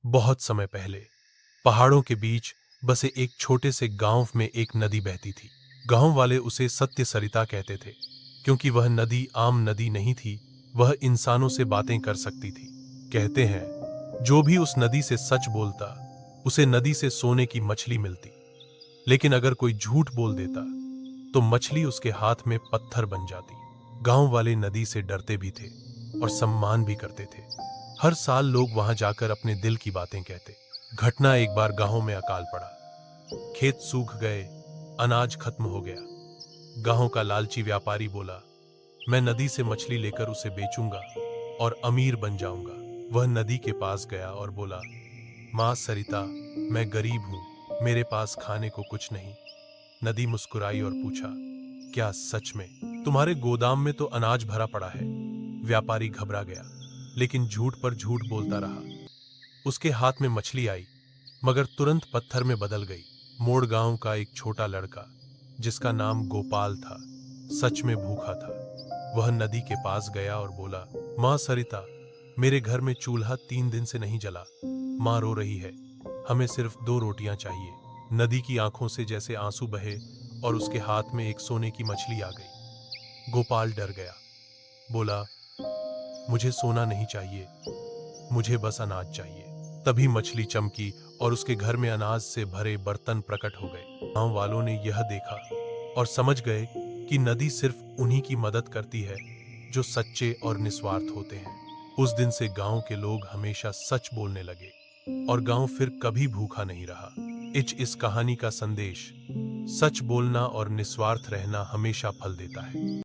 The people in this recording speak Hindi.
बहुत समय पहले पहाड़ों के बीच बसे एक छोटे से गांव में एक नदी बहती थी। गांव वाले उसे सत्य सरिता कहते थे, क्योंकि वह नदी आम नदी नहीं थी, वह इंसानों से बातें कर सकती थी। कहते हैं, जो भी उस नदी से सच बोलता, उसे नदी से सोने की मछली मिलती। लेकिन अगर कोई झूठ बोल देता, तो मछली उसके हाथ में पत्थर बन जाती। गांव वाले नदी से डरते भी थे और सम्मान भी करते थे। हर साल लोग वहां जाकर अपने दिल की बातें कहते। घटना, एक बार गांव में अकाल पड़ा। खेत सूख गए, अनाज खत्म हो गया। गांव का लालची व्यापारी बोला, मैं नदी से मछली लेकर उसे बेचूंगा और अमीर बन जाऊंगा। वह नदी के पास गया और बोला, मां सरिता, मैं गरीब हूं, मेरे पास खाने को कुछ नहीं। नदी मुस्कुराई और पूछा, क्या सच में? तुम्हारे गोदाम में तो अनाज भरा पड़ा है। व्यापारी घबरा गया, लेकिन झूठ पर झूठ बोलता रहा। उसके हाथ में मछली आई, मगर तुरंत पत्थर में बदल गई। मोड़ गांव का एक छोटा लड़का, जिसका नाम गोपाल था, सच में भूखा था। वह नदी के पास गया और बोला, मां सरिता, मेरे घर में चूल्हा 3 दिन से नहीं जला। मां रो रही है, हमें सिर्फ 2 रोटियां चाहिए। नदी की आंखों से जैसे आंसू बहे और उसके हाथ में एक सोने की मछली आ गई। गोपाल डर गया, बोला, मुझे सोना नहीं चाहिए, मुझे बस अनाज चाहिए। तभी मछली चमकी और उसके घर में अनाज से भरे बर्तन प्रकट हो गए। गांव वालों ने यह देखा और समझ गए कि नदी सिर्फ उन्हीं की मदद करती है जो सच्चे और निस्वार्थ होते हैं। उस दिन से गांव के लोग हमेशा सच बोलने लगे और गांव फिर कभी भूखा नहीं रहा। इस कहानी का संदेश, सच बोलना और निस्वार्थ रहना हमेशा फल देता है।